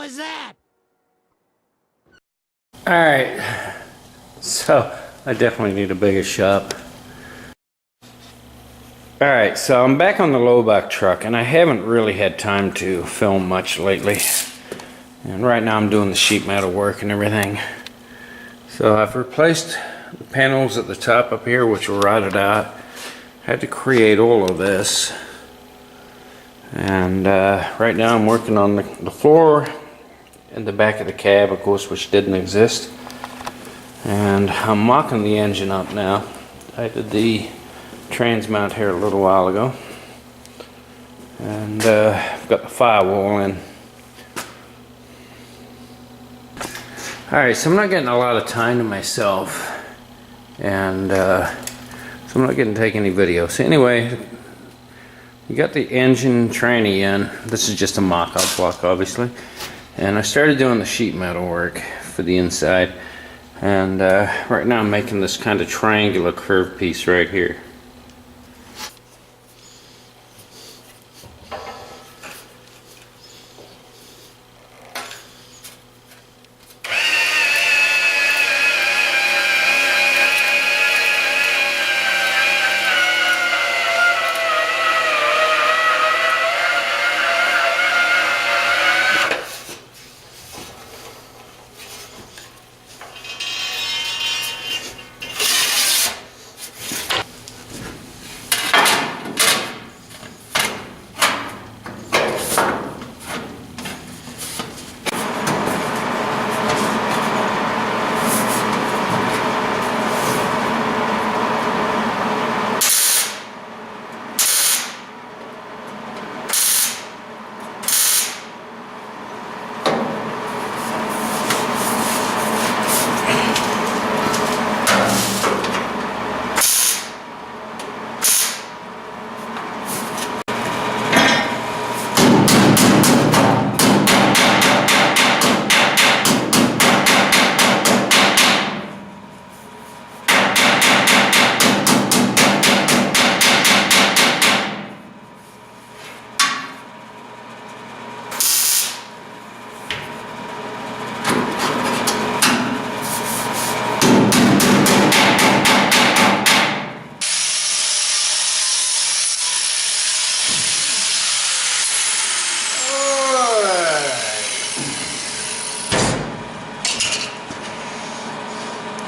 was that? Alright, so I definitely need a bigger shop. Alright, so I'm back on the Lowback truck, and I haven't really had time to film much lately. And right now I'm doing the sheet metal work and everything. So I've replaced the panels at the top up here, which were rotted out. Had to create all of this. And right now I'm working on the floor and the back of the cab, of course, which didn't exist. And I'm mocking the engine up now. I did the trans mount here a little while ago. And I've got the firewall in. Alright, so I'm not getting a lot of time to myself. And so I'm not getting to take any videos. So anyway, we got the engine tranny in. This is just a mock-up block, obviously. And I started doing the sheet metal work for the inside. And right now I'm making this kind of triangular curved piece right here.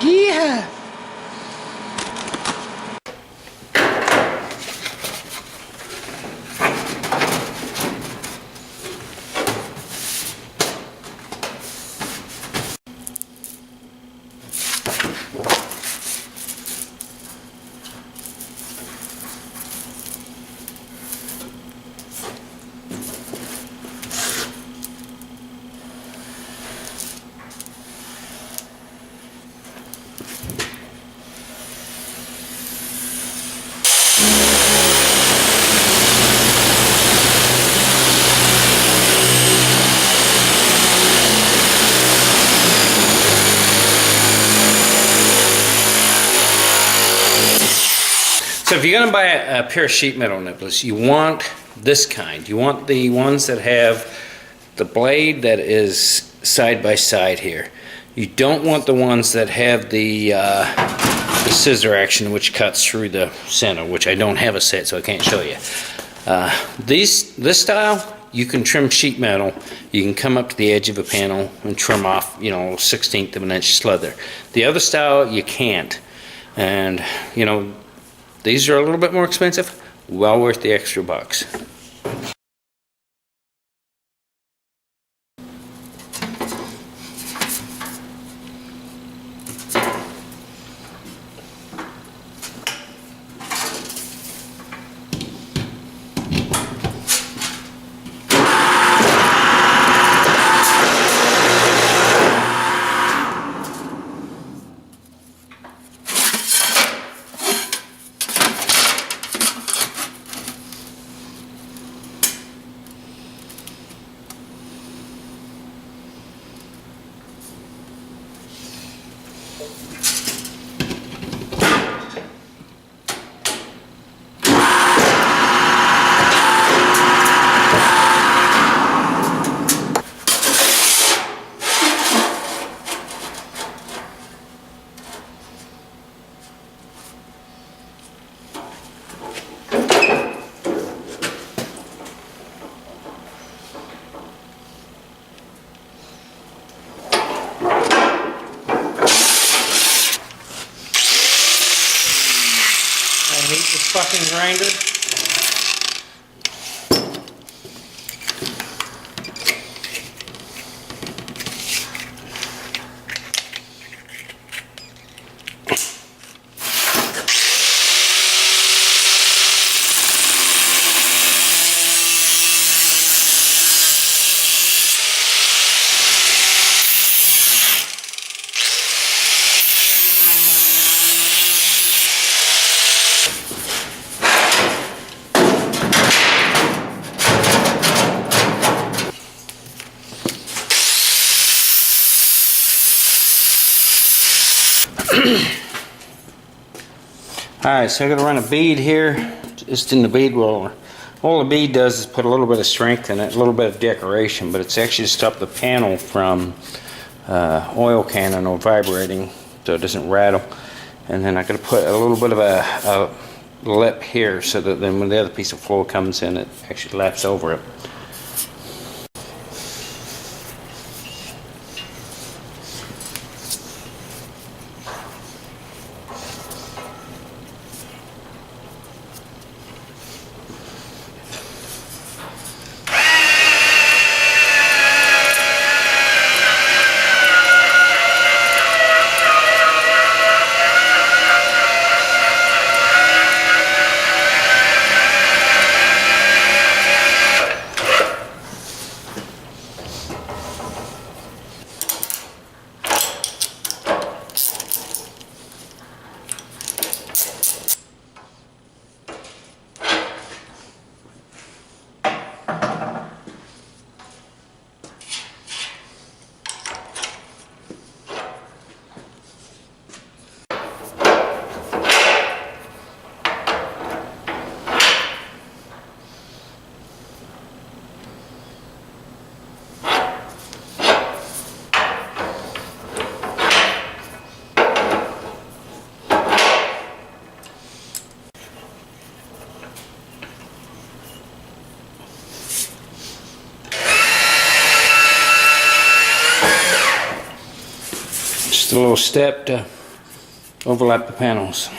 Yeah! So if you're going to buy a pair of sheet metal nibblers, you want this kind. You want the ones that have the blade that is side by side here. You don't want the ones that have the scissor action, which cuts through the center, which I don't have a set, so I can't show you. This style, you can trim sheet metal. You can come up to the edge of a panel and trim off, 1/16 of an inch slither. The other style, you can't. And, these are a little bit more expensive, well worth the extra bucks. this fucking grinder. Alright, so I'm going to run a bead here, just in the bead roller. All the bead does is put a little bit of strength in it, a little bit of decoration, but it's actually to stop the panel from oil cannon or vibrating so it doesn't rattle. And then I'm going to put a little bit of a lip here so that then when the other piece of floor comes in, it actually laps over it. Just a little step to overlap the panels.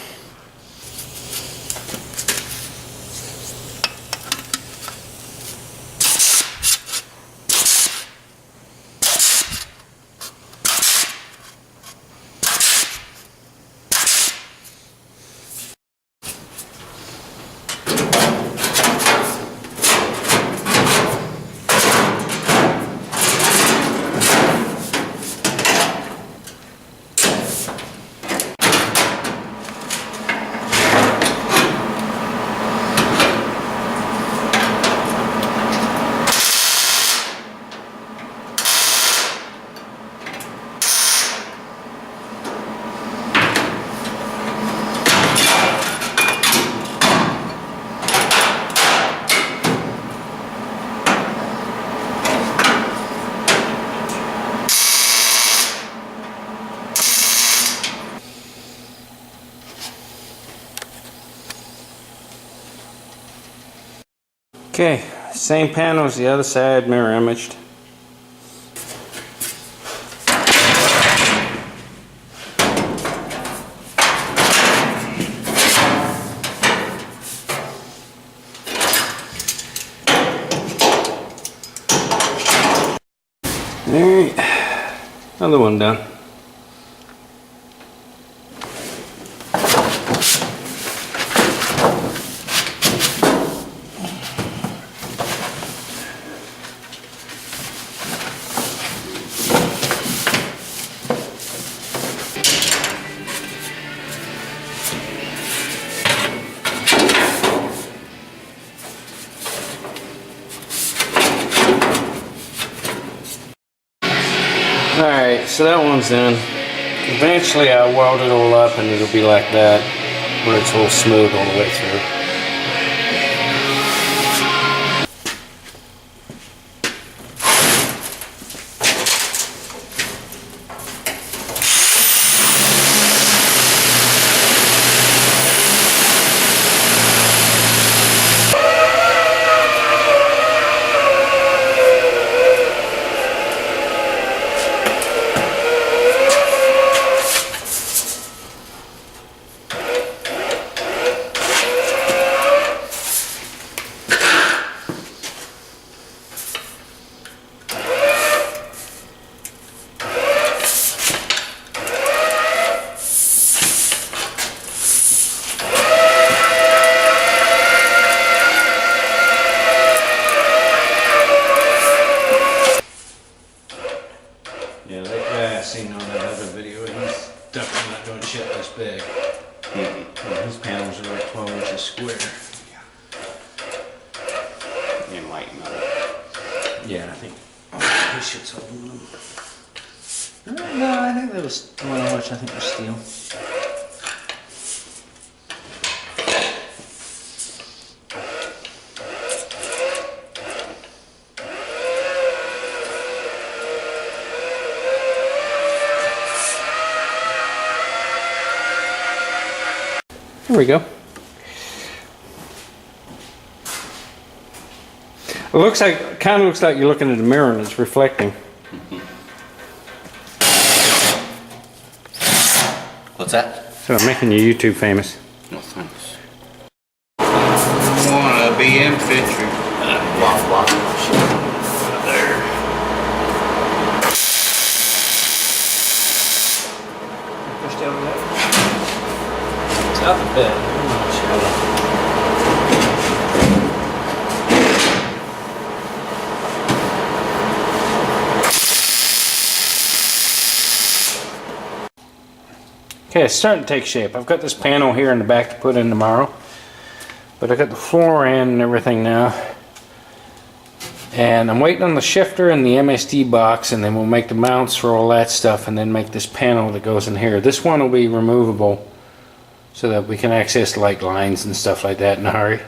Okay, same panel as the other side, mirror imaged. Alright, another one done. Alright, so that one's done. Eventually I'll weld it all up and it'll be like that, where it's all smooth all the way through. shit's aluminum. No, I think that was, well, which I think was steel. There we go. It looks like, kind of looks like you're looking at a mirror and it's reflecting. What's that? So I'm making you YouTube famous. No thanks. I wanna be in picture. Blah, blah. There. Push down that. It's up a bit. I'm not sure. Okay, it's starting to take shape. I've got this panel here in the back to put in tomorrow. But I got the floor in and everything now. And I'm waiting on the shifter and the MSD box, and then we'll make the mounts for all that stuff and then make this panel that goes in here. This one will be removable so that we can access light lines and stuff like that in a hurry.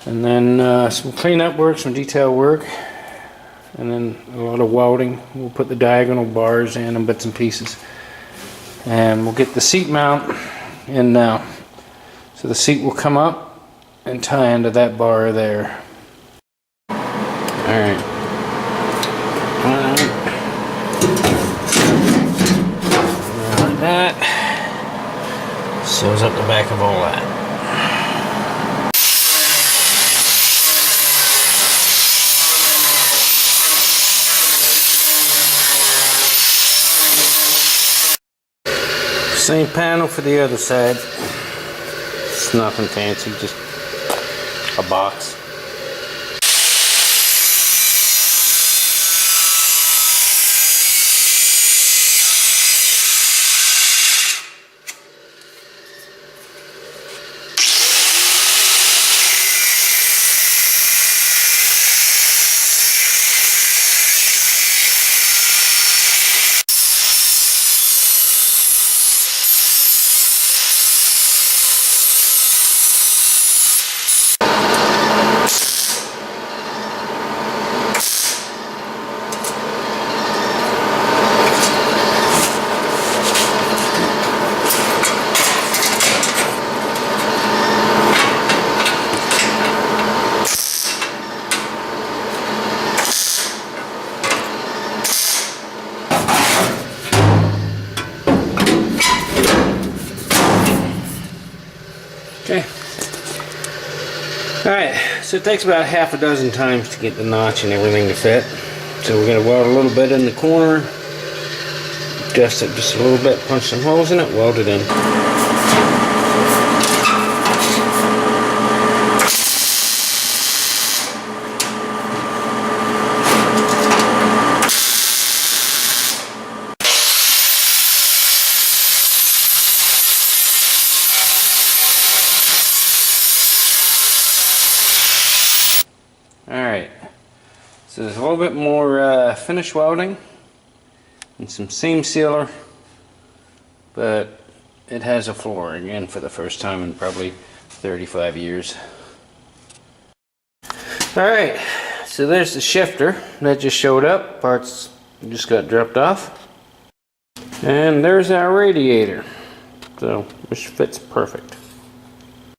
And then some cleanup work, some detail work, and then a lot of welding. We'll put the diagonal bars in and bits and pieces. And we'll get the seat mount in now. So the seat will come up and tie into that bar there. Alright. Like that. Sews up the back of all that. Same panel for the other side. It's nothing fancy, just a box. Okay. Alright, so it takes about half a dozen times to get the notch and everything to fit. So we're going to weld a little bit in the corner, adjust it just a little bit, punch some holes in it, weld it in. Alright, so there's a little bit more finish welding and some seam sealer, but it has a floor again for the first time in probably 35 years. Alright, so there's the shifter that just showed up, parts just got dropped off, and there's our radiator, so which fits perfect.